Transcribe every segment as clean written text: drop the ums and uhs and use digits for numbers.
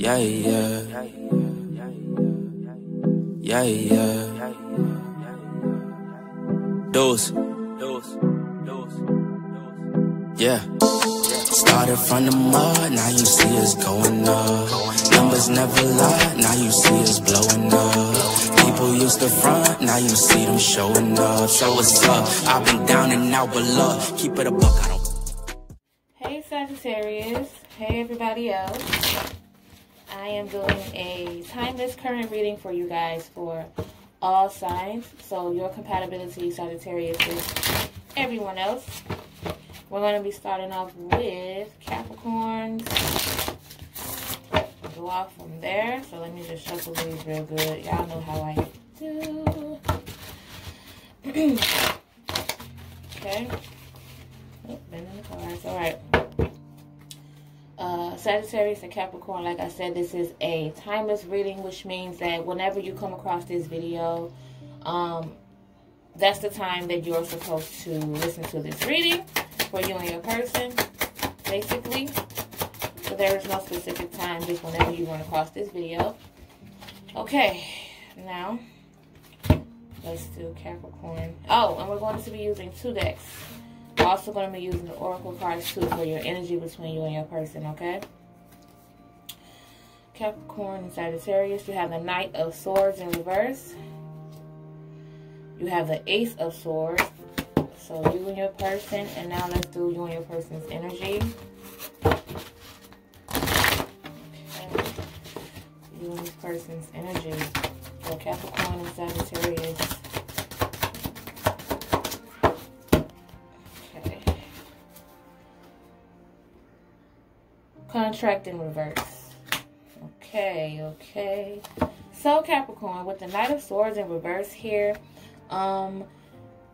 Yeah, yeah. Yeah, yeah. Dose. Yeah. Started from the mud, now you see us going up. Numbers never lie, now you see us blowing up. People used to front, now you see them showing up. So what's up? I've been down and out, but look, keep it a buck, I don't. Hey Sagittarius, hey everybody else. I am doing a timeless current reading for you guys for all signs. So your compatibility, Sagittarius, is everyone else. We're going to be starting off with Capricorns. Go off from there. So let me just shuffle these real good. Y'all know how I do. Okay. Oh, bending the cards. All right. Sagittarius and Capricorn, like I said, this is a timeless reading, which means that whenever you come across this video, that's the time that you're supposed to listen to this reading for you and your person, basically. So there is no specific time, just whenever you run across this video. Okay, now let's do Capricorn. Oh, and we're going to be using 2 decks. We're also going to be using the Oracle cards too for your energy between you and your person, okay? Capricorn and Sagittarius, you have the Knight of Swords in reverse. You have the Ace of Swords. So you and your person, and now let's do you and your person's energy. Okay. You and this person's energy for Capricorn and Sagittarius. Okay. Contract in reverse. Okay. So Capricorn, with the Knight of Swords in reverse here,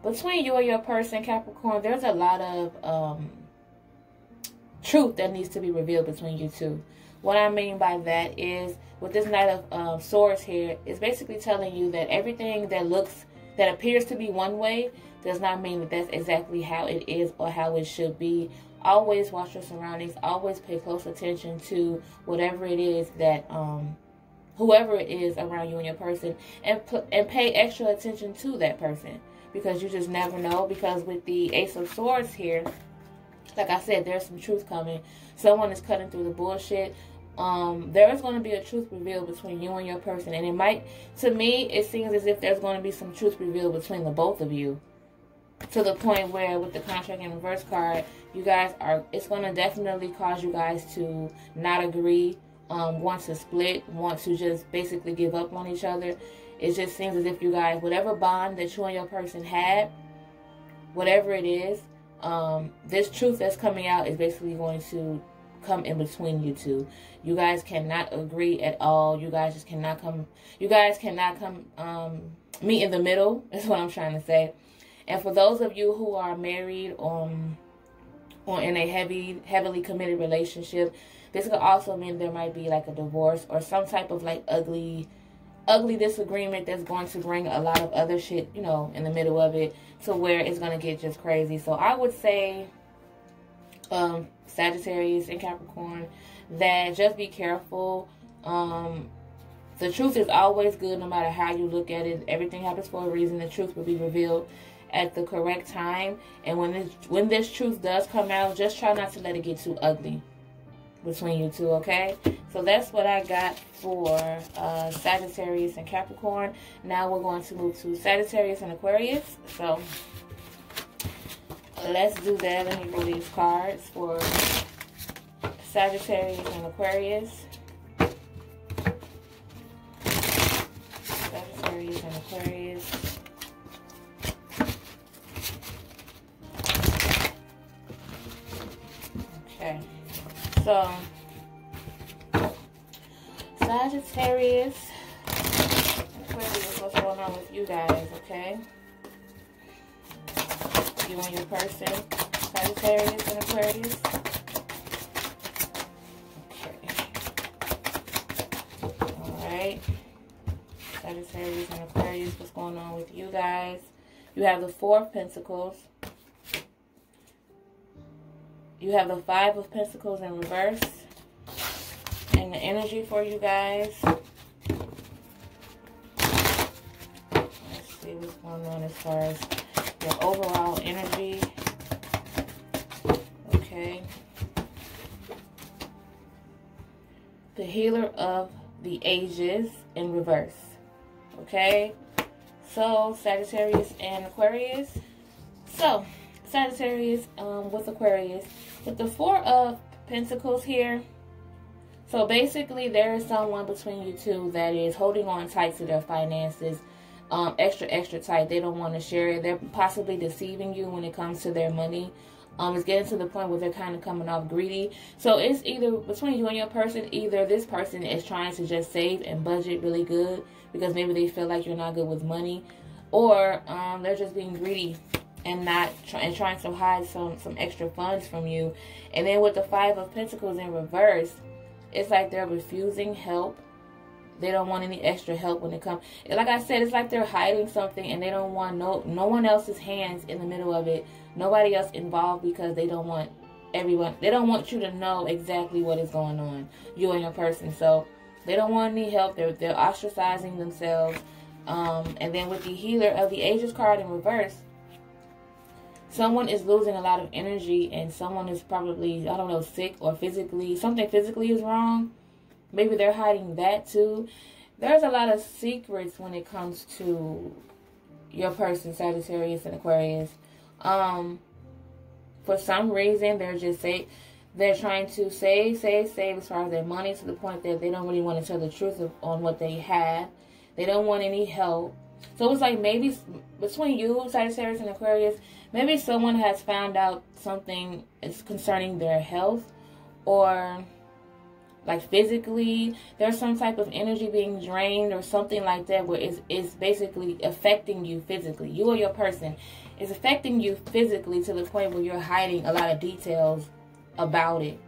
between you and your person, Capricorn, there's a lot of truth that needs to be revealed between you two. What I mean by that is, with this Knight of Swords here, it's basically telling you that everything that appears to be one way does not mean that that's exactly how it is or how it should be. Always watch your surroundings. Always pay close attention to whatever it is that, whoever it is around you and your person, and pay extra attention to that person. Because you just never know. Because with the Ace of Swords here, like I said, there's some truth coming. Someone is cutting through the bullshit. There is going to be a truth revealed between you and your person. And it might, to me, it seems as if there's going to be some truth revealed between the both of you. To the point where with the Contract in reverse card, you guys are, it's going to definitely cause you guys to not agree, want to split, want to just basically give up on each other. It just seems as if you guys, whatever bond that you and your person had, whatever it is, this truth that's coming out is basically going to come in between you two. You guys cannot agree at all. You guys just cannot come. You guys cannot come meet in the middle. Is what I'm trying to say. And for those of you who are married or in a heavily committed relationship, this could also mean there might be like a divorce or some type of like ugly disagreement that's going to bring a lot of other shit, you know, in the middle of it, to where it's going to get just crazy. So I would say, Sagittarius and Capricorn, that just be careful. The truth is always good no matter how you look at it. Everything happens for a reason. The truth will be revealed at the correct time. And when this truth does come out, just try not to let it get too ugly between you two, okay? So that's what I got for Sagittarius and Capricorn. Now we're going to move to Sagittarius and Aquarius. So let's do that. Let me roll these cards for Sagittarius and Aquarius. Sagittarius and Aquarius. Okay. So, Sagittarius, Aquarius, what's going on with you guys, okay? You and your person, Sagittarius and Aquarius. Okay. Alright. Sagittarius and Aquarius, what's going on with you guys? You have the Four of Pentacles. You have the Five of Pentacles in reverse. and the energy for you guys. Let's see what's going on as far as your overall energy. Okay. The healer of the ages in reverse. Okay. So, Sagittarius and Aquarius. So, Sagittarius with Aquarius. With the Four of Pentacles here. So, basically, there is someone between you two that is holding on tight to their finances. Extra tight. They don't want to share it. They're possibly deceiving you when it comes to their money. It's getting to the point where they're kind of coming off greedy. So it's either between you and your person, either this person is trying to just save and budget really good because maybe they feel like you're not good with money, or they're just being greedy and trying to hide some extra funds from you. And then with the Five of Pentacles in reverse, it's like they're refusing help. They don't want any extra help when it comes. Like I said, it's like they're hiding something and they don't want no one else's hands in the middle of it. Nobody else involved because they don't want everyone. They don't want you to know exactly what is going on, you and your person. So they don't want any help. They're ostracizing themselves. And then with the Healer of the Ages card in reverse, someone is losing a lot of energy and someone is probably, I don't know, sick or physically. Something physically is wrong. Maybe they're hiding that too. There's a lot of secrets when it comes to your person, Sagittarius and Aquarius. For some reason, they're trying to save as far as their money, to the point that they don't really want to tell the truth on what they have. They don't want any help. So it's like maybe between you, Sagittarius and Aquarius, maybe someone has found out something is concerning their health, or like physically, there's some type of energy being drained or something like that, where it's basically affecting you physically. You or your person is affecting you physically to the point where you're hiding a lot of details about it.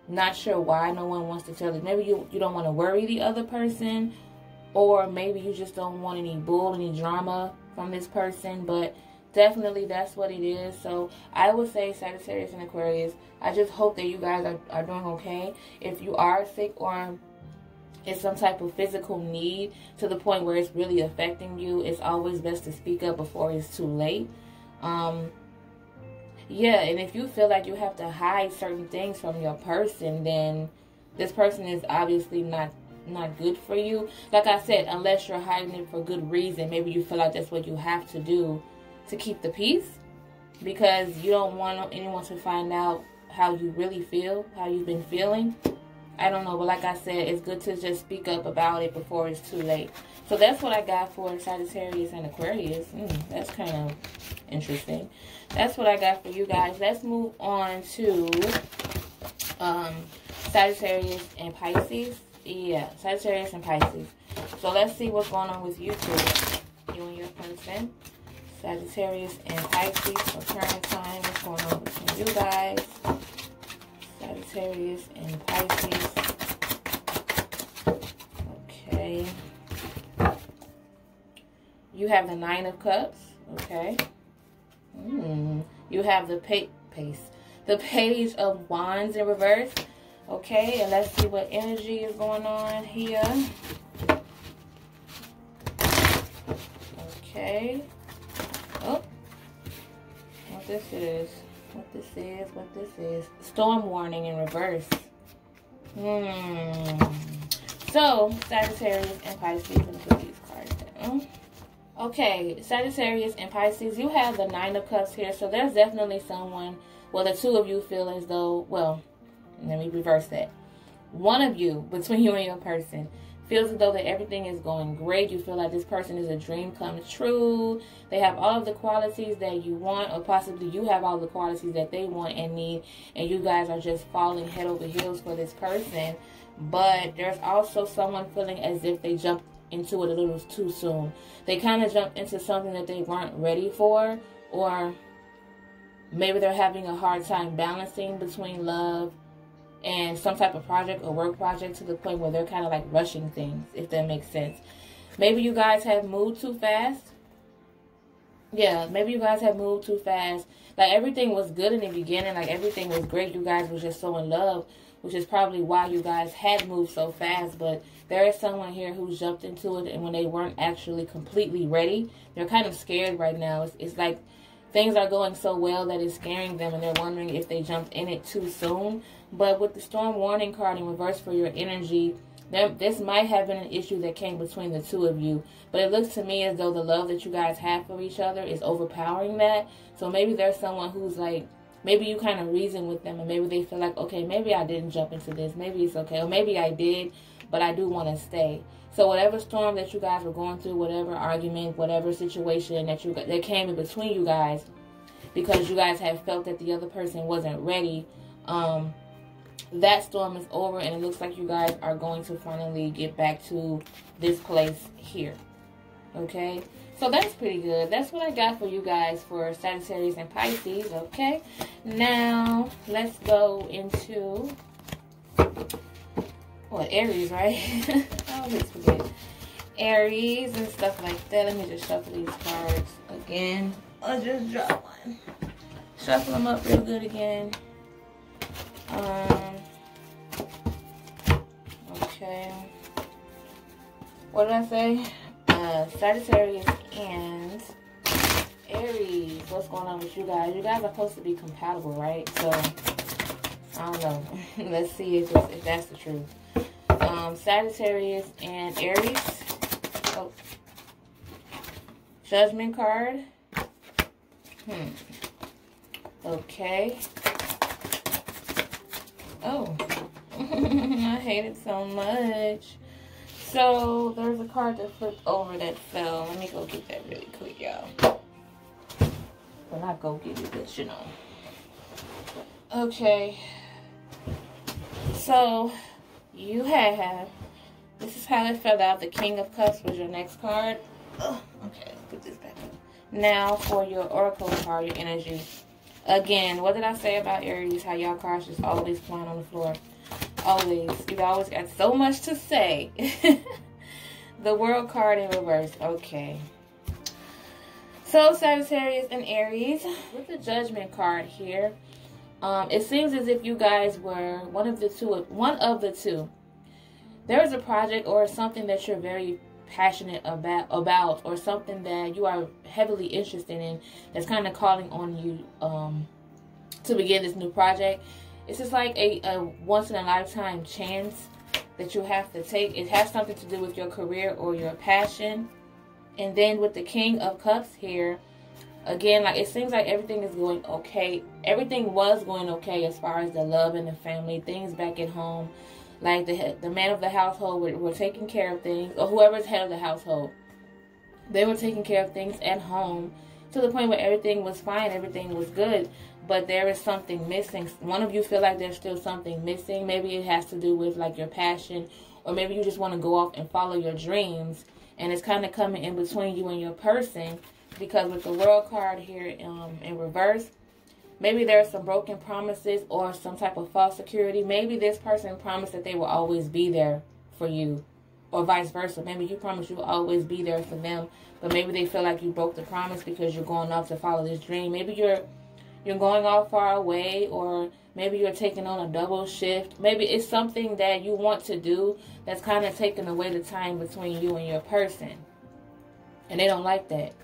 Not sure why no one wants to tell you. Maybe you don't want to worry the other person, or maybe you just don't want any any drama from this person, but definitely that's what it is. So I would say, Sagittarius and Aquarius, I just hope that you guys are doing okay. If you are sick or it's some type of physical need to the point where it's really affecting you, it's always best to speak up before it's too late. Yeah, and if you feel like you have to hide certain things from your person, then this person is obviously not good for you. Like I said, unless you're hiding it for good reason. Maybe you feel like that's what you have to do to keep the peace, because you don't want anyone to find out how you really feel, how you've been feeling. I don't know, but like I said, it's good to just speak up about it before it's too late. So that's what I got for Sagittarius and Aquarius. That's kind of interesting. That's what I got for you guys. Let's move on to Sagittarius and Pisces. Yeah, Sagittarius and Pisces. So let's see what's going on with you two, you and your person. Sagittarius and Pisces for current time. What's going on between you guys? Sagittarius and Pisces. Okay. You have the Nine of Cups. Okay. You have the Page of Wands in reverse. Okay, and let's see what energy is going on here. Okay. Oh, what this is. Storm warning in reverse. So, Sagittarius and Pisces, let me put these cards down. Okay, Sagittarius and Pisces, you have the Nine of Cups here. So there's definitely someone, well, the two of you feel as though, well, let me reverse that. One of you, between you and your person, feels as though that everything is going great. You feel like this person is a dream come true. They have all of the qualities that you want, or possibly you have all the qualities that they want and need, and you guys are just falling head over heels for this person. But there's also someone feeling as if they jumped into it a little too soon. They kind of jumped into something that they weren't ready for, or maybe they're having a hard time balancing between love and some type of project or work project, to the point where they're kind of like rushing things, if that makes sense. Maybe you guys have moved too fast. Yeah, maybe you guys have moved too fast. Like, everything was good in the beginning. Like, everything was great. You guys were just so in love, which is probably why you guys had moved so fast. But there is someone here who's jumped into it, and when they weren't actually completely ready, they're kind of scared right now. It's like things are going so well that it's scaring them, and they're wondering if they jumped in it too soon. But with the storm warning card in reverse for your energy, this might have been an issue that came between the two of you. But it looks to me as though the love that you guys have for each other is overpowering that. So maybe there's someone who's like, maybe you kind of reason with them, and maybe they feel like, okay, maybe I didn't jump into this. Maybe it's okay. Or maybe I did, but I do want to stay. So whatever storm that you guys were going through, whatever argument, whatever situation that came in between you guys, because you guys have felt that the other person wasn't ready, that storm is over, and it looks like you guys are going to finally get back to this place here. Okay? So that's pretty good. That's what I got for you guys for Sagittarius and Pisces. Okay? Now, let's go into... what, Aries, right? I always forget. Aries and stuff like that. Let me just shuffle these cards again. I'll just draw one. Shuffle them up real good again. Okay. What did I say? Sagittarius and Aries. What's going on with you guys? You guys are supposed to be compatible, right? So, I don't know. Let's see if that's the truth. Sagittarius and Aries. Oh. Judgment card. Okay. Oh. I hate it so much. So, there's a card that flipped over that fell. Let me go get that really quick, y'all. Well, not go get it, but you know. Okay. So, you have... this is how it fell out. The King of Cups was your next card. Oh, okay, let's put this back up. Now, for your Oracle card, your energy. Again, what did I say about Aries? How y'all cards just always flying on the floor. Always. You always got so much to say. The World card in reverse. Okay. So, Sagittarius and Aries. With the Judgment card here. It seems as if you guys were one of the two. There is a project or something that you're very passionate about, or something that you are heavily interested in that's kind of calling on you to begin this new project. It's just like a once-in-a-lifetime chance that you have to take. It has something to do with your career or your passion. And then with the King of Cups here, again, like, it seems like everything is going okay. Everything was going okay as far as the love and the family, things back at home. Like, the man of the household were taking care of things, or whoever's head of the household. They were taking care of things at home to the point where everything was fine, everything was good. But there is something missing. One of you feel like there's still something missing. Maybe it has to do with, like, your passion, or maybe you just want to go off and follow your dreams. And it's kind of coming in between you and your person, because with the World card here in reverse, maybe there are some broken promises or some type of false security. Maybe this person promised that they will always be there for you, or vice versa. Maybe you promised you will always be there for them, but maybe they feel like you broke the promise because you're going off to follow this dream. Maybe you're going off far away, or maybe you're taking on a double shift. Maybe it's something that you want to do that's kind of taking away the time between you and your person, and they don't like that.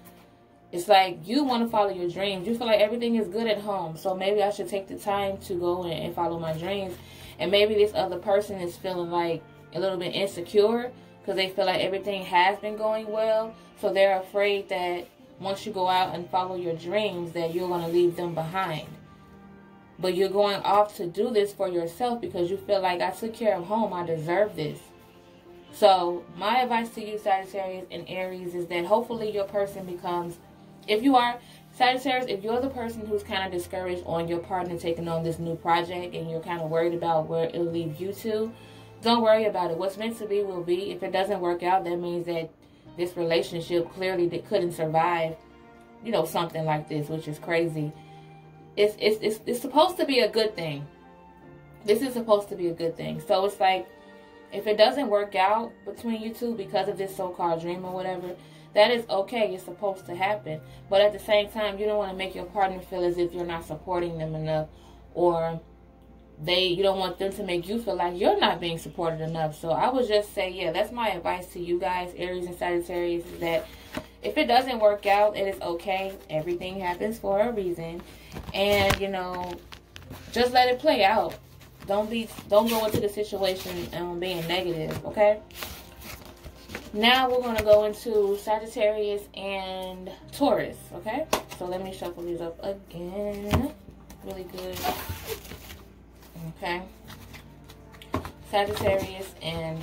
It's like you want to follow your dreams. You feel like everything is good at home, so maybe I should take the time to go and follow my dreams. And maybe this other person is feeling like a little bit insecure because they feel like everything has been going well. So they're afraid that once you go out and follow your dreams, that you're going to leave them behind. But you're going off to do this for yourself because you feel like, I took care of home, I deserve this. So my advice to you, Sagittarius and Aries, is that hopefully your person becomes... if you are Sagittarius, if you're the person who's kind of discouraged on your partner taking on this new project and you're kind of worried about where it'll lead you to, don't worry about it. What's meant to be will be. If it doesn't work out, that means that this relationship clearly couldn't survive, you know, something like this, which is crazy. It's supposed to be a good thing. This is supposed to be a good thing. So it's like, if it doesn't work out between you two because of this so-called dream or whatever, That is okay. It's supposed to happen. But at the same time, you don't want to make your partner feel as if you're not supporting them enough, or you don't want them to make you feel like you're not being supported enough. So I would just say, yeah, that's my advice to you guys, Aries and Sagittarius, is that if it doesn't work out, it is okay. Everything happens for a reason. And, you know, just let it play out. Don't go into the situation being negative, okay? Now we're going to go into Sagittarius and Taurus, okay? So let me shuffle these up again. Really good. Okay. Sagittarius and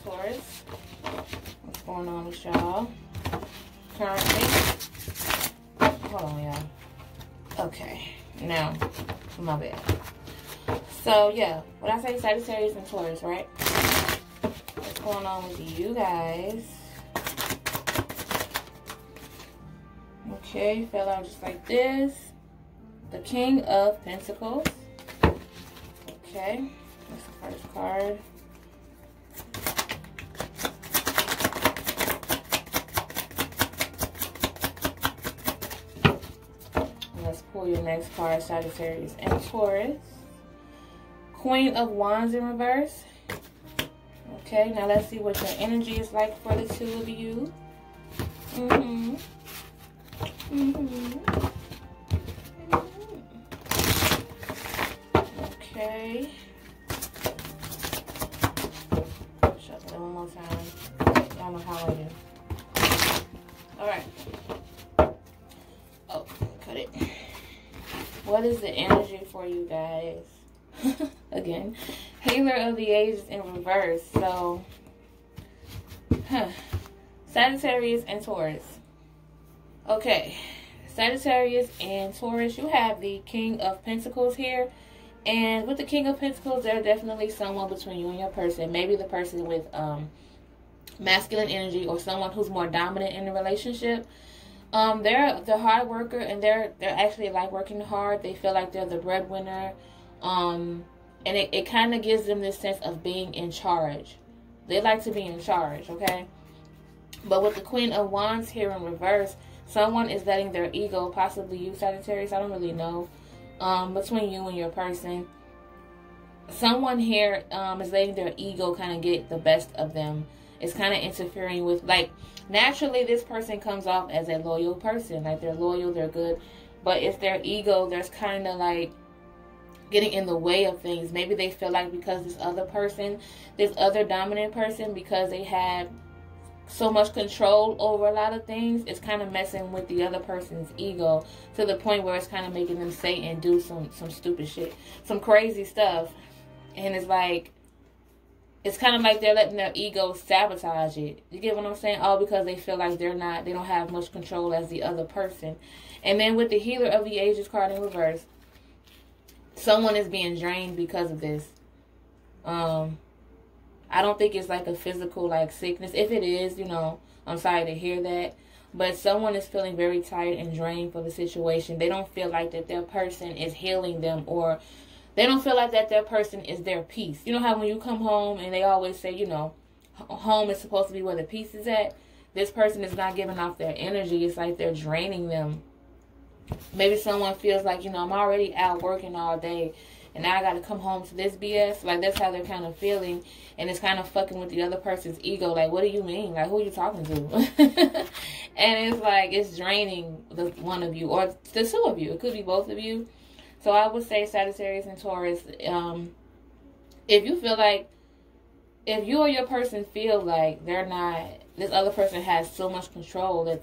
Taurus. What's going on with y'all currently? Hold on, y'all. Okay. Now, my bad. So, yeah. When I say Sagittarius and Taurus, right? What's going on with you guys? Okay. Fell out just like this. The King of Pentacles. Okay. That's the first card. Let's pull your next card, Sagittarius and Taurus. Queen of Wands in reverse. Okay, now let's see what your energy is like for the two of you. Okay. Shuffle it one more time. Y'all know how I do. Alright. Oh, cut it. What is the energy for you guys? Again, Healer of the Ages in reverse. So, Sagittarius and Taurus. Okay, Sagittarius and Taurus, you have the King of Pentacles here. And with the King of Pentacles, there's definitely someone between you and your person. Maybe the person with masculine energy, or someone who's more dominant in the relationship. They're hard worker, and they're actually like working hard. They feel like they're the breadwinner. And it kind of gives them this sense of being in charge. They like to be in charge, okay? But with the Queen of Wands here in reverse, someone is letting their ego, possibly you, Sagittarius, I don't really know, between you and your person. Someone here is letting their ego kind of get the best of them. It's kind of interfering with, like, naturally this person comes off as a loyal person. Like, they're loyal, they're good. But it's their ego that's kind of like getting in the way of things. Maybe they feel like because this other dominant person, because they have so much control over a lot of things, it's kind of messing with the other person's ego to the point where it's kind of making them say and do some stupid shit, some crazy stuff. And it's like, it's kind of like they're letting their ego sabotage it. You get what I'm saying? All because they feel like they don't have much control as the other person. And then with the Healer of the Ages card in reverse, someone is being drained because of this. I don't think it's like a physical like sickness. If it is, you know, I'm sorry to hear that. But someone is feeling very tired and drained for the situation. They don't feel like that their person is healing them, or they don't feel like that their person is their peace. You know how when you come home and they always say, you know, home is supposed to be where the peace is at. This person is not giving off their energy. It's like they're draining them. Maybe someone feels like, you know, I'm already out working all day, and now I got to come home to this BS. Like, that's how they're kind of feeling. And it's kind of fucking with the other person's ego. Like, what do you mean? Like, who are you talking to? And it's like, it's draining the one of you, or the two of you. It could be both of you. So I would say Sagittarius and Taurus, if you feel like, if you or your person feel like this other person has so much control that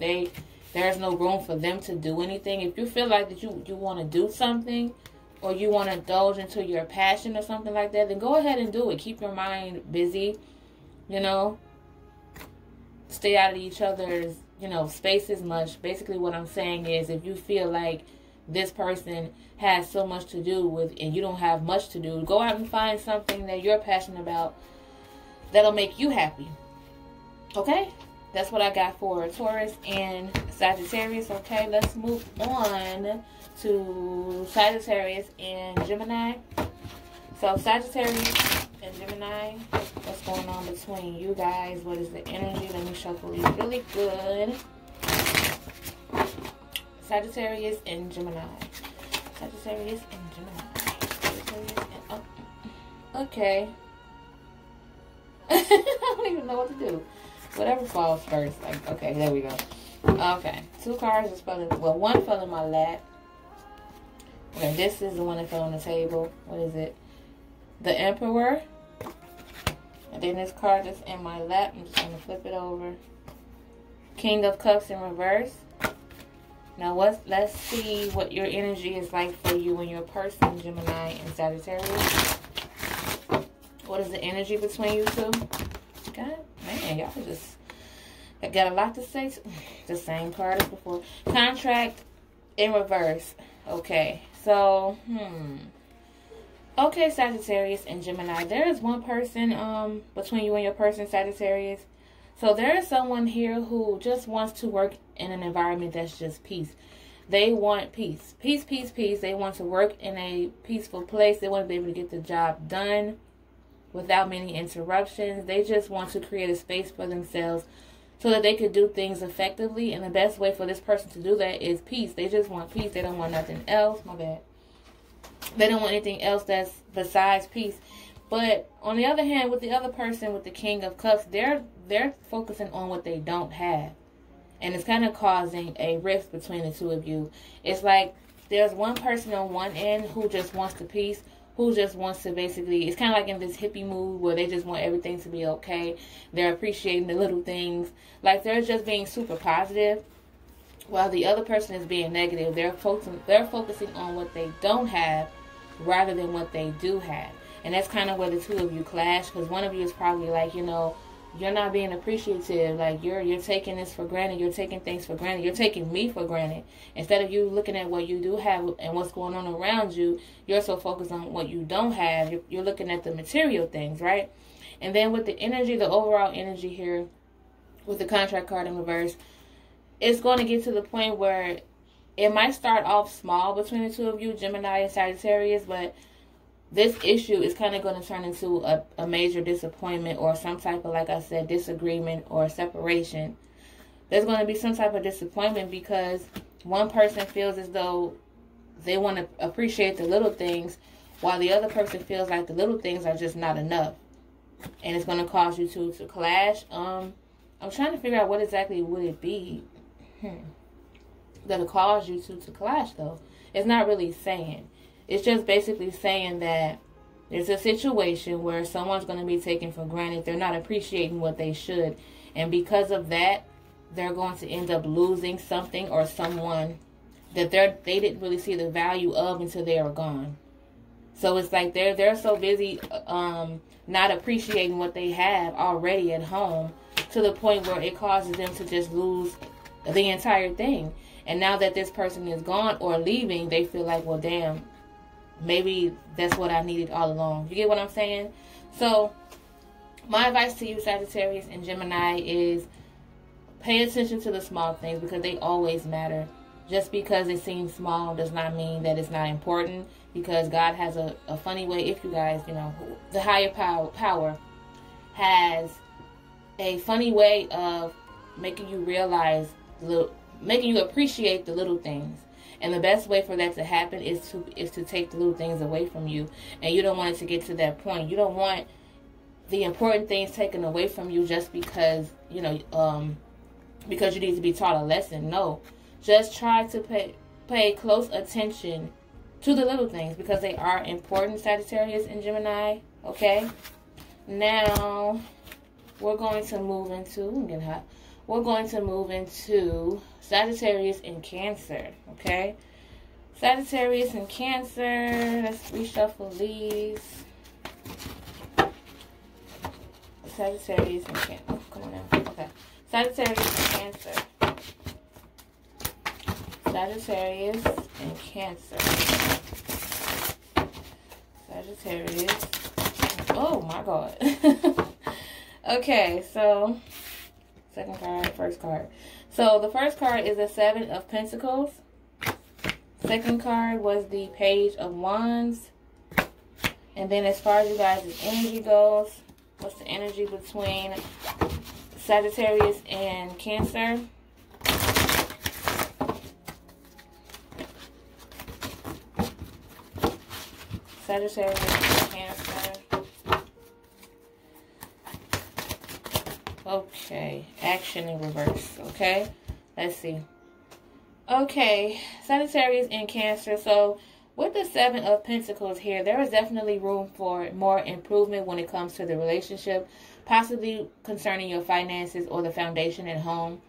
there's no room for them to do anything. If you feel like that you want to do something, or you want to indulge into your passion or something like that, then go ahead and do it. Keep your mind busy, you know. Stay out of each other's, you know, space as much. Basically what I'm saying is, if you feel like this person has so much to do with and you don't have much to do, go out and find something that you're passionate about that'll make you happy. Okay? That's what I got for Taurus and Sagittarius. Okay, let's move on to Sagittarius and Gemini. So Sagittarius and Gemini. What's going on between you guys? What is the energy? Let me shuffle these really good. Sagittarius and Gemini. Sagittarius and Gemini. Sagittarius and, oh, okay. I don't even know what to do. Whatever falls first. Like, okay, there we go. Okay. 2 cards just fell in, well, 1 fell in my lap. Okay, this is the one that fell on the table. What is it? The Emperor. And then this card that's in my lap. I'm just going to flip it over. King of Cups in reverse. Now, let's see what your energy is like for you and your person, Gemini and Sagittarius. What is the energy between you two? God, man, y'all just got a lot to say. The same card as before. Contract in reverse. Okay, so, okay, Sagittarius and Gemini. There is one person between you and your person, Sagittarius. So there is someone here who just wants to work in an environment that's just peace. They want peace. Peace, peace, peace. They want to work in a peaceful place. They want to be able to get the job done without many interruptions. They just want to create a space for themselves so that they could do things effectively. And the best way for this person to do that is peace. They just want peace. They don't want nothing else. My bad. They don't want anything else that's besides peace. But on the other hand, with the other person, with the King of Cups, they're focusing on what they don't have. And it's kind of causing a rift between the two of you. It's like there's one person on one end who just wants the peace, who just wants to basically, it's kind of like in this hippie mood where they just want everything to be okay. They're appreciating the little things. Like they're just being super positive, while the other person is being negative. They're focusing on what they don't have rather than what they do have. And that's kind of where the two of you clash, because one of you is probably like, you know, you're not being appreciative. Like you're taking this for granted. You're taking things for granted. You're taking me for granted. Instead of you looking at what you do have and what's going on around you, you're so focused on what you don't have. You're looking at the material things, right? And then with the energy, the overall energy here, with the contract card in reverse, it's going to get to the point where it might start off small between the two of you, Gemini and Sagittarius, but this issue is kind of going to turn into a major disappointment or some type of, like I said, disagreement or separation. There's going to be some type of disappointment because one person feels as though they want to appreciate the little things, while the other person feels like the little things are just not enough. And it's going to cause you two to clash. I'm trying to figure out what exactly would it be that'll cause you two to clash, though. It's not really saying. It's just basically saying that there's a situation where someone's going to be taken for granted. They're not appreciating what they should. And because of that, they're going to end up losing something or someone that they didn't really see the value of until they are gone. So it's like they're so busy not appreciating what they have already at home to the point where it causes them to just lose the entire thing. And now that this person is gone or leaving, they feel like, well, damn, maybe that's what I needed all along. You get what I'm saying? So my advice to you, Sagittarius and Gemini, is pay attention to the small things because they always matter. Just because it seems small does not mean that it's not important, because God has a funny way, if you guys, you know, the higher power has a funny way of making you realize, making you appreciate the little things. And the best way for that to happen is to take the little things away from you. And you don't want it to get to that point. You don't want the important things taken away from you just because, you know, because you need to be taught a lesson. No. Just try to pay close attention to the little things because they are important, Sagittarius and Gemini. Okay? Now, we're going to move into, I'm getting hot. We're going to move into Sagittarius and Cancer, okay? Sagittarius and Cancer. Let's reshuffle these. Sagittarius and Cancer. Oh, come on now. Okay. Sagittarius and Cancer. Sagittarius and Cancer. Sagittarius. Oh, my God. Okay, so second card, first card. So the first card is the 7 of Pentacles. Second card was the Page of Wands. And then as far as you guys' energy goes, what's the energy between Sagittarius and Cancer? Sagittarius and Cancer. Okay, action in reverse. Okay, let's see. Okay, Sagittarius and Cancer. So with the Seven of Pentacles here, there is definitely room for more improvement when it comes to the relationship, possibly concerning your finances or the foundation at home.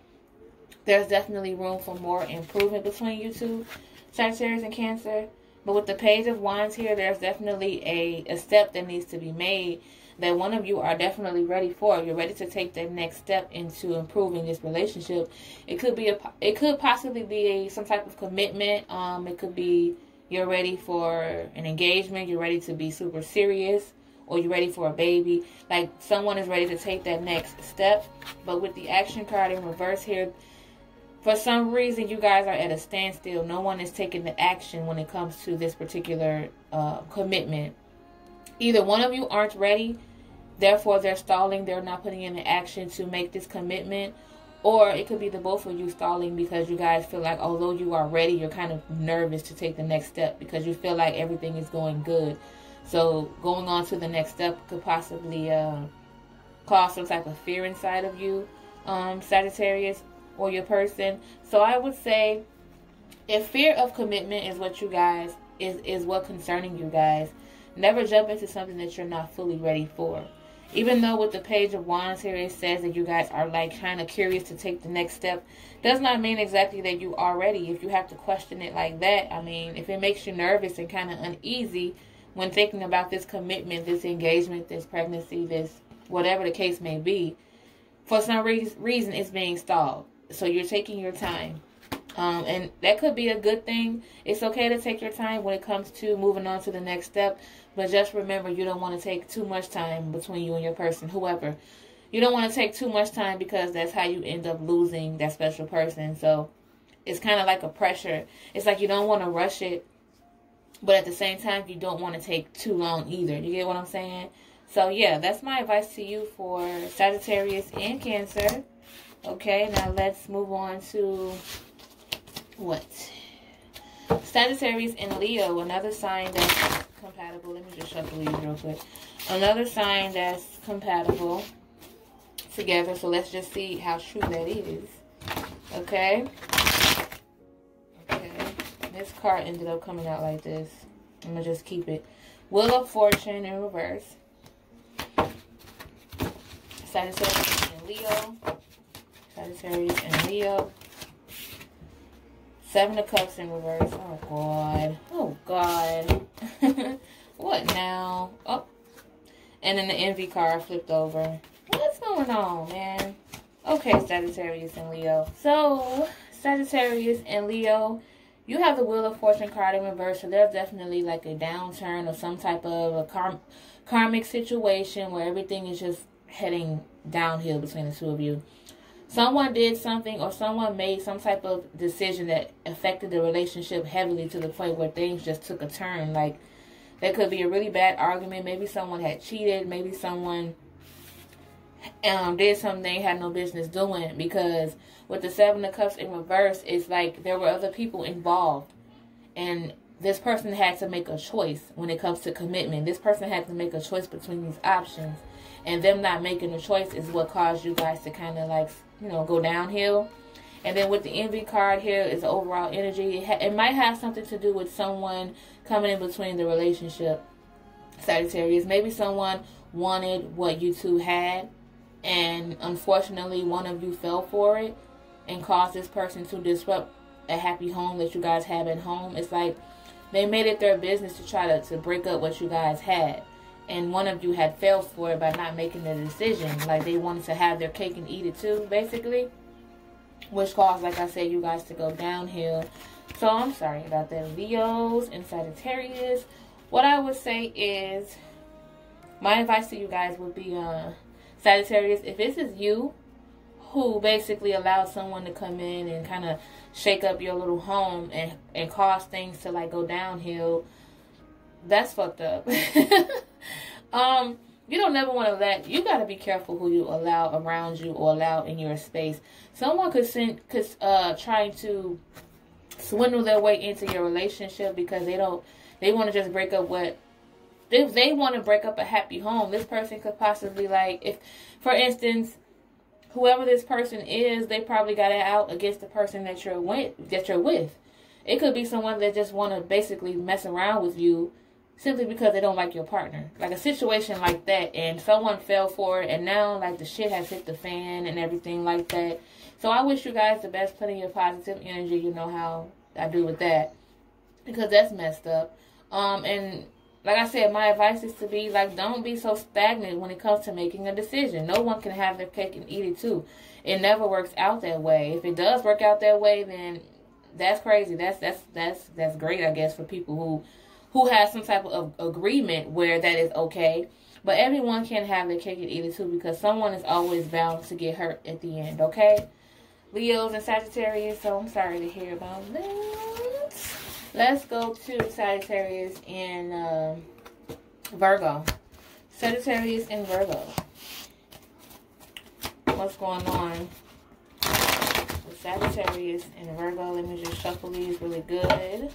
There's definitely room for more improvement between you two, Sagittarius and Cancer. But with the Page of Wands here, there's definitely a step that needs to be made that one of you are definitely ready for. You're ready to take the next step into improving this relationship. It could possibly be some type of commitment. It could be you're ready for an engagement. You're ready to be super serious, or you're ready for a baby. Like someone is ready to take that next step. But with the action card in reverse here, for some reason, you guys are at a standstill. No one is taking the action when it comes to this particular commitment. Either one of you aren't ready, therefore they're stalling. They're not putting in the action to make this commitment. Or it could be the both of you stalling because you guys feel like although you are ready, you're kind of nervous to take the next step because you feel like everything is going good. So going on to the next step could possibly cause some type of fear inside of you, Sagittarius, or your person. So I would say if fear of commitment is what you guys is what concerning you guys, never jump into something that you're not fully ready for. Even though with the Page of Wands here it says that you guys are like kind of curious to take the next step, does not mean exactly that you are ready. If you have to question it like that, I mean, if it makes you nervous and kind of uneasy when thinking about this commitment, this engagement, this pregnancy, this whatever the case may be, for some reason it's being stalled. So you're taking your time. And that could be a good thing. It's okay to take your time when it comes to moving on to the next step. But just remember, you don't want to take too much time between you and your person, whoever. You don't want to take too much time because that's how you end up losing that special person. So it's kind of like a pressure. It's like you don't want to rush it. But at the same time, you don't want to take too long either. You get what I'm saying? So yeah, that's my advice to you for Sagittarius and Cancer. Okay, now let's move on to what? Sagittarius and Leo, another sign that's compatible. Let me just shuffle these real quick. Another sign that's compatible together. So let's just see how true that is. Okay. Okay. This card ended up coming out like this. I'm going to just keep it. Wheel of Fortune in reverse. Sagittarius and Leo. Sagittarius and Leo. Seven of Cups in reverse. Oh, God. Oh, God. What now? Oh. And then the Envy card flipped over. What's going on, man? Okay, Sagittarius and Leo. So, Sagittarius and Leo, you have the Wheel of Fortune card in reverse. So, there's definitely like a downturn or some type of a karmic situation where everything is just heading downhill between the two of you. Someone did something or someone made some type of decision that affected the relationship heavily to the point where things just took a turn. Like, there could be a really bad argument. Maybe someone had cheated. Maybe someone did something they had no business doing. Because with the Seven of Cups in reverse, it's like there were other people involved. And this person had to make a choice when it comes to commitment. This person had to make a choice between these options. And them not making a choice is what caused you guys to kind of like, you know, go downhill. And then with the Envy card here is the overall energy. It might have something to do with someone coming in between the relationship, Sagittarius. Maybe someone wanted what you two had. And unfortunately, one of you fell for it and caused this person to disrupt a happy home that you guys have at home. It's like they made it their business to try to break up what you guys had. And one of you had failed for it by not making the decision. Like they wanted to have their cake and eat it too, basically. Which caused, like I said, you guys to go downhill. So I'm sorry about that. Leos and Sagittarius. What I would say is, my advice to you guys would be, Sagittarius, if this is you who basically allowed someone to come in and kind of shake up your little home and cause things to like go downhill, That's fucked up. You don't never want to you got to be careful who you allow around you or allow in your space. Someone could try to swindle their way into your relationship because they want to just break up if they want to break up a happy home. This person could possibly, like, if, for instance, whoever this person is, they probably got it out against the person that you're with. It could be someone that just want to basically mess around with you simply because they don't like your partner. Like a situation like that, and someone fell for it, and now, like, the shit has hit the fan and everything like that. So I wish you guys the best, putting your positive energy. You know how I do with that, because that's messed up. And like I said, my advice is to be, like, don't be so stagnant when it comes to making a decision. No one can have their cake and eat it too. It never works out that way. If it does work out that way, then that's crazy. That's great, I guess, for people who has some type of agreement where that is okay. But everyone can have their cake and eat it too, because someone is always bound to get hurt at the end, okay? Leos and Sagittarius, so I'm sorry to hear about that. Let's go to Sagittarius and Virgo. Sagittarius and Virgo. What's going on with Sagittarius and Virgo? Let me just shuffle these really good.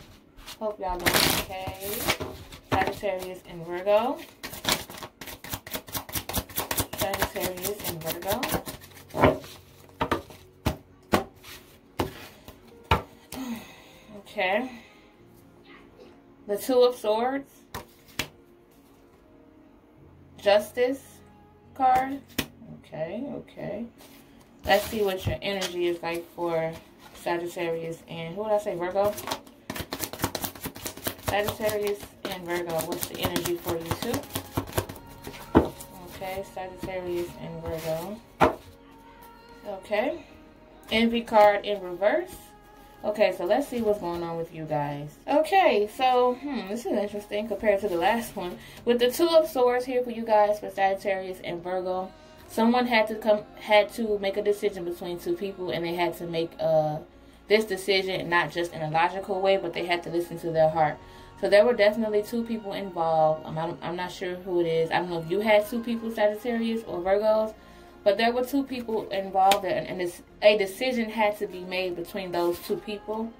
Hope y'all doing okay. Sagittarius and Virgo. Sagittarius and Virgo. Okay. The Two of Swords. Justice card. Okay. Let's see what your energy is like for Sagittarius and, who did I say, Virgo? Sagittarius and Virgo, what's the energy for you two? Okay, Sagittarius and Virgo. Okay. Envy card in reverse. Okay, so let's see what's going on with you guys. Okay, so, this is interesting compared to the last one. With the Two of Swords here for you guys, for Sagittarius and Virgo, someone had to make a decision between two people, and they had to make this decision not just in a logical way, but they had to listen to their heart. So there were definitely two people involved. I'm not sure who it is. I don't know if you had two people, Sagittarius or Virgos, but there were two people involved, and a decision had to be made between those two people.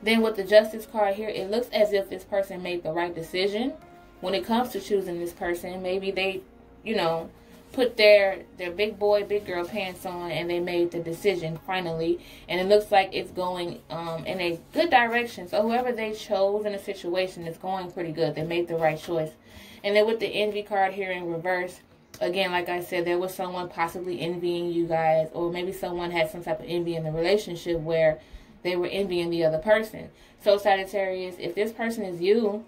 Then with the Justice card here, it looks as if this person made the right decision when it comes to choosing this person. Maybe they, put their big boy, big girl pants on, and they made the decision finally. And it looks like it's going in a good direction. So whoever they chose in a situation is going pretty good. They made the right choice. And then with the Envy card here in reverse, again, like I said, there was someone possibly envying you guys, or maybe someone had some type of envy in the relationship where they were envying the other person. So Sagittarius, if this person is you,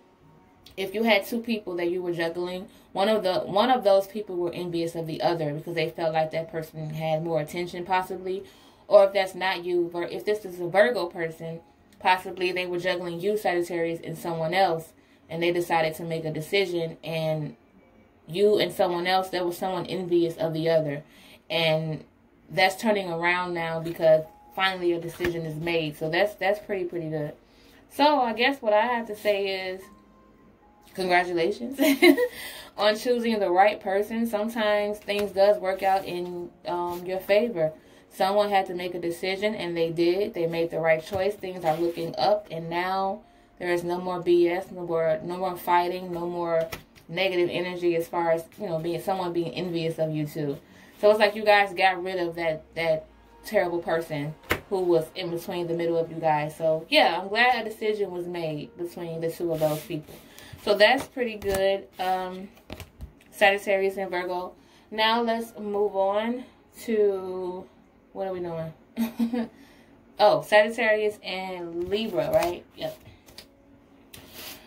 if you had two people that you were juggling, one of those people were envious of the other because they felt like that person had more attention possibly. Or if that's not you, or if this is a Virgo person, possibly they were juggling you, Sagittarius, and someone else, and they decided to make a decision, and you and someone else, there was someone envious of the other. And that's turning around now because finally a decision is made. So that's pretty good. So I guess what I have to say is congratulations on choosing the right person. Sometimes things does work out in your favor. Someone had to make a decision, and they did. They made the right choice. Things are looking up, and now there is no more BS, no more fighting, no more negative energy as far as, someone being envious of you too. So it's like you guys got rid of that terrible person who was in between the middle of you guys. So yeah, I'm glad a decision was made between the two of those people. So that's pretty good, Sagittarius and Virgo. Now let's move on to, what are we doing? Oh, Sagittarius and Libra, right? Yep.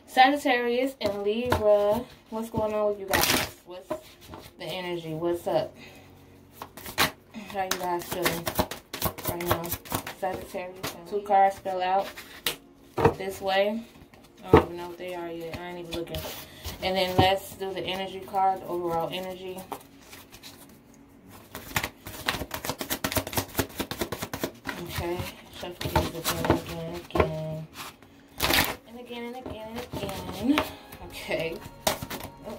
Sagittarius and Libra, what's going on with you guys? What's the energy? What's up? How you guys feeling right now? Sagittarius and two cards spell out this way. I don't even know what they are yet. I ain't even looking. And then let's do the energy card, the overall energy. Okay, shuffle these again. And and again and again and again. Okay. Oh.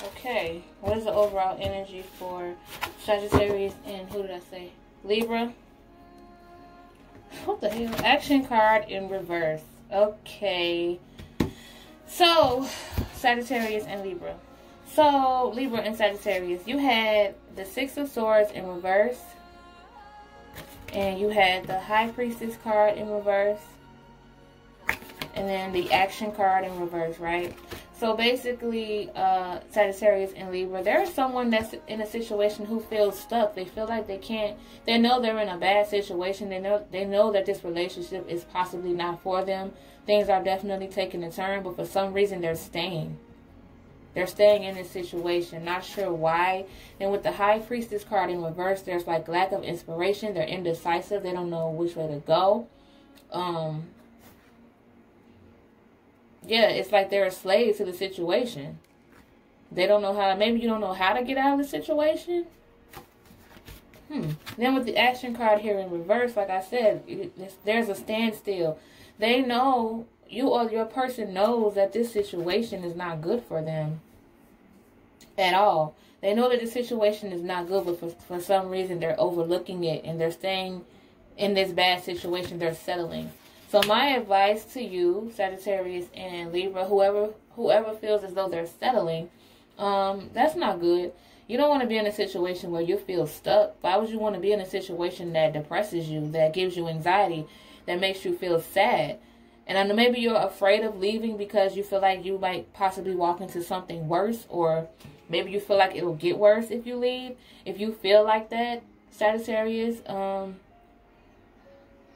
Okay. What is the overall energy for Sagittarius and who did I say? Libra? What the hell? Action card in reverse. Okay. So, Sagittarius and Libra. So, Libra and Sagittarius, you had the Six of Swords in reverse. And you had the High Priestess card in reverse. And then the Action card in reverse, right? So, basically, Sagittarius and Libra, there's someone that's in a situation who feels stuck. They feel like they can't, they know they're in a bad situation. They know that this relationship is possibly not for them. Things are definitely taking a turn, but for some reason, they're staying. They're staying in this situation, not sure why. And with the High Priestess card in reverse, there's like lack of inspiration. They're indecisive. They don't know which way to go. Yeah, it's like they're a slave to the situation. They don't know how, maybe you don't know how to get out of the situation. Then with the Action card here in reverse, like I said, there's a standstill. They know, you or your person knows that this situation is not good for them at all. They know that the situation is not good, but for some reason they're overlooking it and they're staying in this bad situation. They're settling. So my advice to you, Sagittarius and Libra, whoever feels as though they're settling, that's not good. You don't want to be in a situation where you feel stuck. Why would you want to be in a situation that depresses you, that gives you anxiety, that makes you feel sad? And I know maybe you're afraid of leaving because you feel like you might possibly walk into something worse, or maybe you feel like it'll get worse if you leave. If you feel like that, Sagittarius,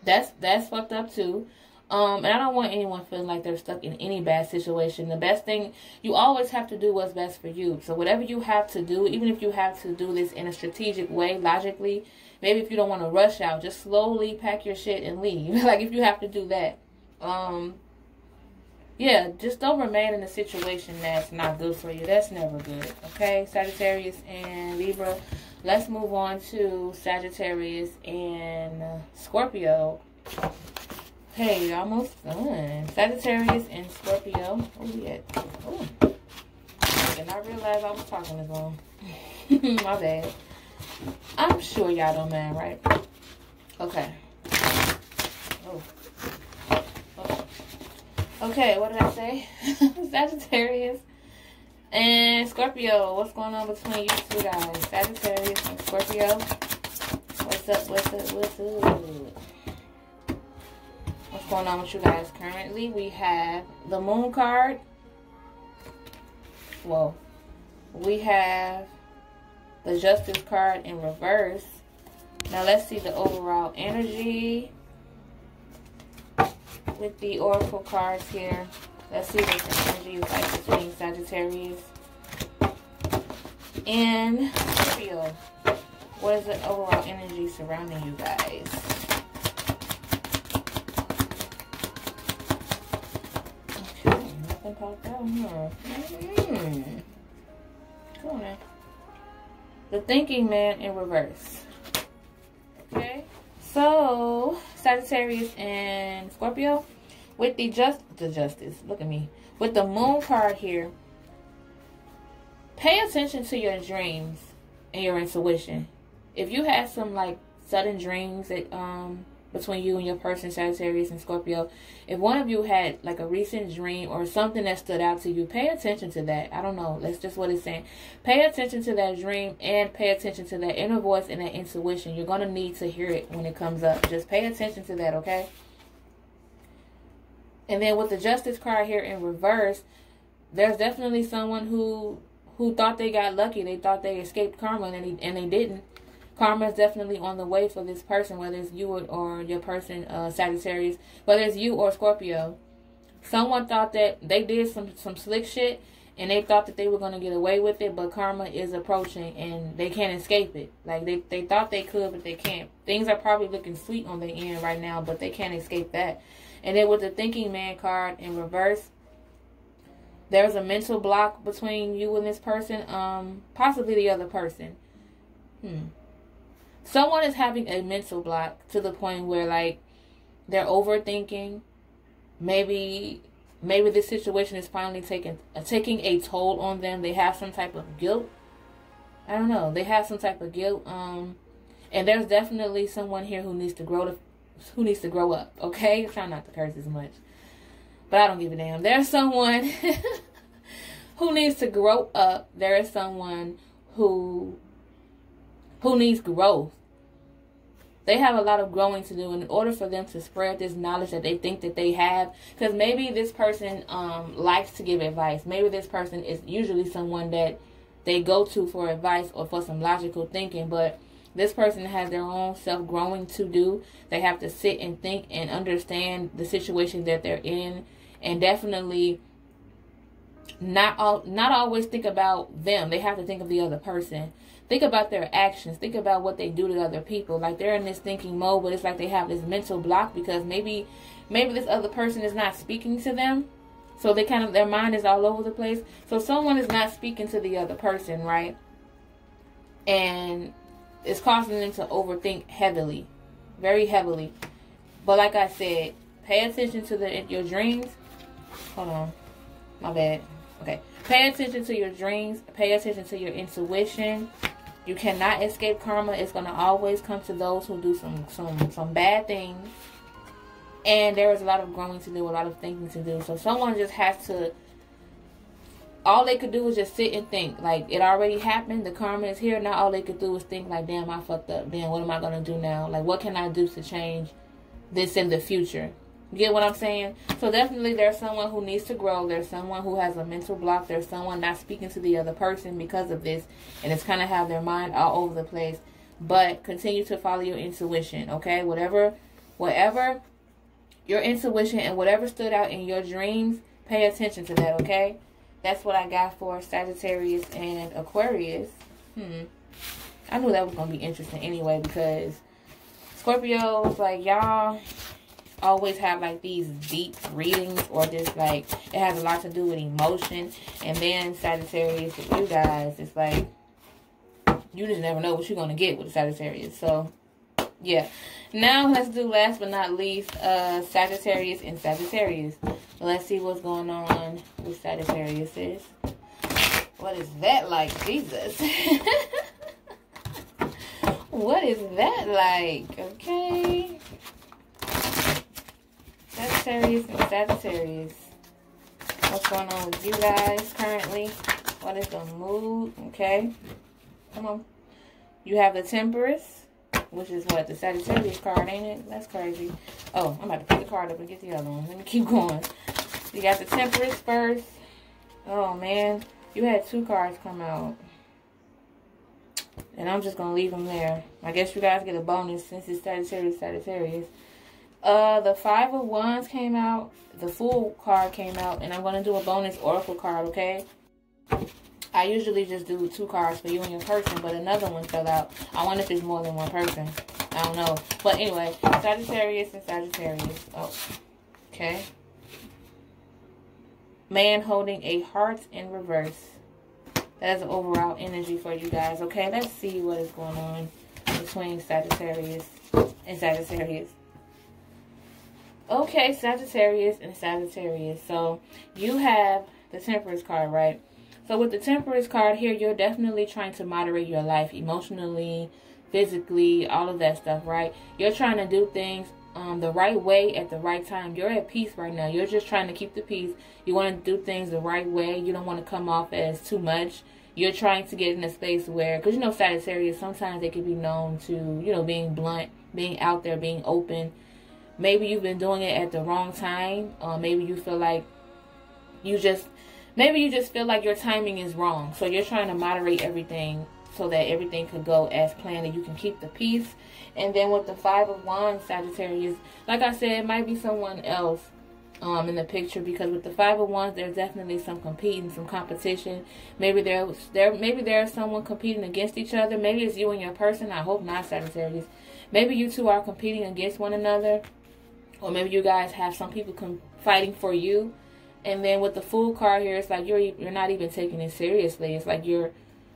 that's fucked up too. And I don't want anyone feeling like they're stuck in any bad situation. The best thing, you always have to do what's best for you. So whatever you have to do, even if you have to do this in a strategic way, logically, maybe if you don't want to rush out, just slowly pack your shit and leave. Like if you have to do that. Yeah, just don't remain in a situation that's not good for you. That's never good. Okay, Sagittarius and Libra. Let's move on to Sagittarius and Scorpio. Hey, almost done. Sagittarius and Scorpio. Where we at? Oh, I did not realize I was talking this long. My bad. I'm sure y'all don't mind, right? Okay. Oh. Okay, what did I say? Sagittarius and Scorpio. What's going on between you two guys? Sagittarius and Scorpio. What's up? What's up? What's up? What's going on with you guys currently? We have the Moon card. Well, we have the Justice card in reverse. Now let's see the overall energy with the Oracle cards here. Let's see what the energy is like between Sagittarius and Scorpio. What is the overall energy surrounding you guys? Okay, nothing popped out here. Come on now. The Thinking Man in reverse. Okay, so Sagittarius and Scorpio with the Justice. Look at me. With the Moon card here, pay attention to your dreams and your intuition. If you had some like sudden dreams that between you and your person, Sagittarius and Scorpio, if one of you had like a recent dream or something that stood out to you, pay attention to that. I don't know. That's just what it's saying. Pay attention to that dream and pay attention to that inner voice and that intuition. You're going to need to hear it when it comes up. Just pay attention to that, okay? And then with the Justice card here in reverse, there's definitely someone who thought they got lucky. They thought they escaped karma and they didn't. Karma is definitely on the way for this person, whether it's you or your person, Sagittarius, whether it's you or Scorpio. Someone thought that they did some slick shit and they thought that they were going to get away with it, but karma is approaching and they can't escape it. Like they thought they could, but they can't. Things are probably looking sweet on their end right now, but they can't escape that. And then with the Thinking Man card in reverse, there's a mental block between you and this person, possibly the other person. Someone is having a mental block to the point where, like, They're overthinking. Maybe this situation is finally taking a toll on them. They have some type of guilt. I don't know. They have some type of guilt. And there's definitely someone here who needs to grow up. Okay, try not to curse as much, but I don't give a damn. There's someone who needs to grow up. There is someone who needs growth. They have a lot of growing to do, and in order for them to spread this knowledge that they think that they have, because maybe this person likes to give advice. Maybe this person is usually someone that they go to for advice or for some logical thinking, but this person has their own self-growing to do. They have to sit and think and understand the situation that they're in, and definitely not always think about them. They have to think of the other person. Think about their actions. Think about what they do to other people. Like, they're in this thinking mode, but it's like they have this mental block because maybe this other person is not speaking to them. So their mind is all over the place. So someone is not speaking to the other person, right? And it's causing them to overthink heavily, very heavily. But like I said, pay attention to your dreams. Hold on, my bad. Okay, pay attention to your dreams. Pay attention to your intuition. You cannot escape karma. It's gonna always come to those who do some bad things. And there is a lot of growing to do, a lot of thinking to do. So someone just has to. All they could do is just sit and think. Like, it already happened. The karma is here. Now all they could do is think like, damn, I fucked up. Damn, what am I going to do now? Like, what can I do to change this in the future? You get what I'm saying? So definitely there's someone who needs to grow. There's someone who has a mental block. There's someone not speaking to the other person because of this. And it's kind of have their mind all over the place. But continue to follow your intuition, okay? Whatever your intuition and whatever stood out in your dreams, pay attention to that, okay? That's what I got for Sagittarius and Aquarius. I knew that was going to be interesting anyway, because Scorpios, like, y'all always have, like, these deep readings, or just, like, it has a lot to do with emotion. And then Sagittarius, with you guys, it's like, you just never know what you're going to get with Sagittarius. So, yeah. Now, let's do last but not least, Sagittarius and Sagittarius. Let's see what's going on with Sagittarius. What is that like, Jesus? What is that like? Okay. Sagittarius and Sagittarius. What's going on with you guys currently? What is the mood? Okay. Come on. You have the Temperance, which is what? The Sagittarius card, ain't it? That's crazy. Oh, I'm about to pick the card up and get the other one. Let me keep going. You got the Temperance first. Oh, man. You had 2 cards come out. And I'm just going to leave them there. I guess you guys get a bonus since it's Sagittarius. The 5 of Wands came out. The Fool card came out. And I'm going to do a bonus Oracle card, okay? I usually just do 2 cards for you and your person, but another one fell out. I wonder if it's more than one person. I don't know. But anyway, Sagittarius and Sagittarius. Oh, okay. Man holding a heart in reverse. That is an overall energy for you guys. Okay, let's see what is going on between Sagittarius and Sagittarius. Okay, Sagittarius and Sagittarius. So, you have the Temperance card, right? So, with the Temperance card here, you're definitely trying to moderate your life emotionally, physically, all of that stuff, right? You're trying to do things the right way at the right time. You're at peace right now. You're just trying to keep the peace. You want to do things the right way. You don't want to come off as too much. You're trying to get in a space where, because you know Sagittarius, sometimes they can be known to, you know, being blunt, being out there, being open. Maybe you've been doing it at the wrong time. Maybe you feel like maybe you just feel like your timing is wrong. So you're trying to moderate everything so that everything could go as planned and you can keep the peace. And then with the 5 of Wands, Sagittarius, like I said, it might be someone else in the picture, because with the 5 of Wands, there's definitely some competing, some competition. Maybe there's someone competing against each other. Maybe it's you and your person. I hope not, Sagittarius. Maybe you two are competing against one another, or maybe you guys have some people fighting for you. And then with the Fool card here, it's like you're not even taking it seriously. It's like you're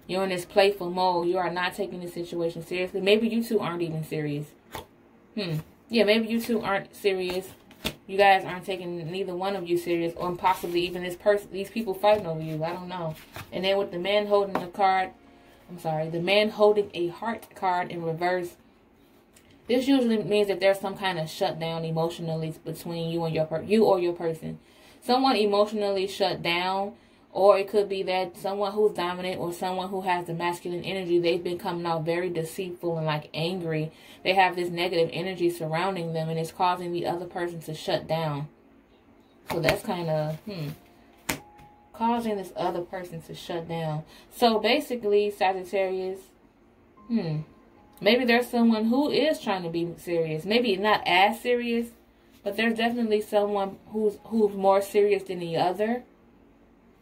in this playful mode. You are not taking the situation seriously. Maybe you two aren't even serious. Yeah, maybe you two aren't serious. You guys aren't taking neither one of you serious, or possibly even these people fighting over you. I don't know. And then with the man holding the card, the man holding a heart card in reverse. This usually means that there's some kind of shutdown emotionally between you and your person. Someone emotionally shut down, or it could be that someone who's dominant or someone who has the masculine energy, they've been coming out very deceitful and like angry. They have this negative energy surrounding them, and it's causing the other person to shut down. So that's kind of, causing this other person to shut down. So basically, Sagittarius, maybe there's someone who is trying to be serious. Maybe not as serious, but there's definitely someone who's more serious than the other.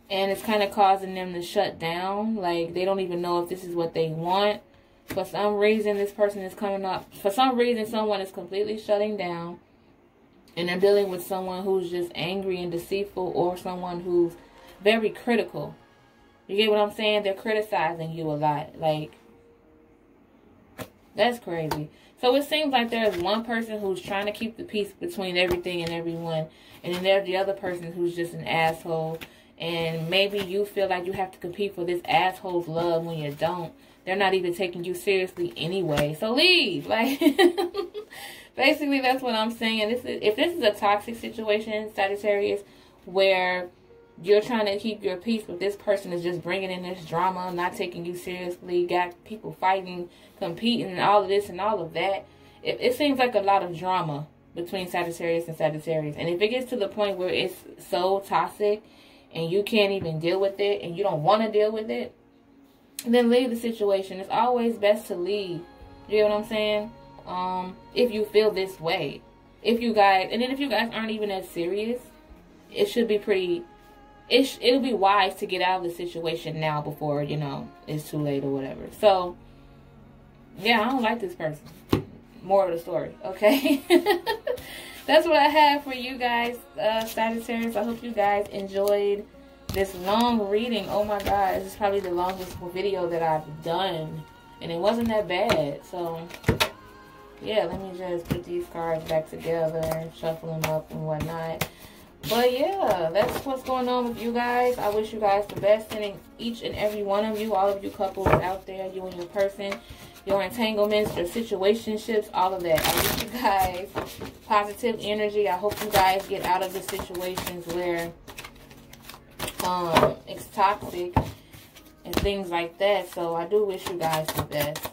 And it's kind of causing them to shut down. Like, they don't even know if this is what they want. For some reason, this person is coming up. For some reason, someone is completely shutting down. And they're dealing with someone who's just angry and deceitful, or someone who's very critical. You get what I'm saying? They're criticizing you a lot. Like, that's crazy. So it seems like there's one person who's trying to keep the peace between everything and everyone. And then there's the other person who's just an asshole. And maybe you feel like you have to compete for this asshole's love when you don't. They're not even taking you seriously anyway. So leave. Like, basically, that's what I'm saying. If this is a toxic situation, Sagittarius, where you're trying to keep your peace, but this person is just bringing in this drama, not taking you seriously, got people fighting, competing, and all of this and all of that. It seems like a lot of drama between Sagittarius and Sagittarius. And if it gets to the point where it's so toxic and you can't even deal with it and you don't want to deal with it, then leave the situation. It's always best to leave. You know what I'm saying? If you feel this way. If you guys aren't even as serious, it should be pretty... It'll be wise to get out of the situation now before, it's too late or whatever. So, yeah, I don't like this person. More of the story, okay? That's what I have for you guys, Sagittarius. I hope you guys enjoyed this long reading. Oh my God, this is probably the longest video that I've done. And it wasn't that bad. So, yeah, let me just put these cards back together, shuffle them up and whatnot. But yeah, that's what's going on with you guys. I wish you guys the best, sending each and every one of you, all of you couples out there, you and your person, your entanglements, your situationships, all of that. I wish you guys positive energy. I hope you guys get out of the situations where it's toxic and things like that. So I do wish you guys the best.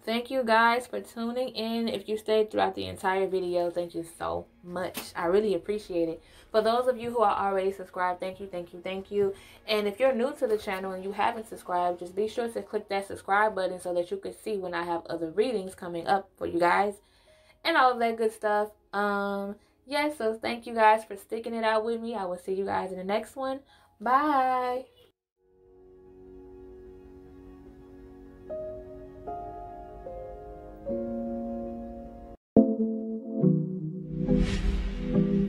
Thank you guys for tuning in. If you stayed throughout the entire video, thank you so much. I really appreciate it. For those of you who are already subscribed, thank you, thank you, thank you. And if you're new to the channel and you haven't subscribed, just be sure to click that subscribe button so that you can see when I have other readings coming up for you guys and all of that good stuff. Yeah, so thank you guys for sticking it out with me. I will see you guys in the next one. Bye.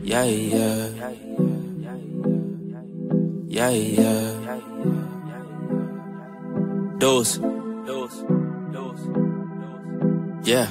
Yeah, yeah. Yeah, yeah. Dose. Yeah.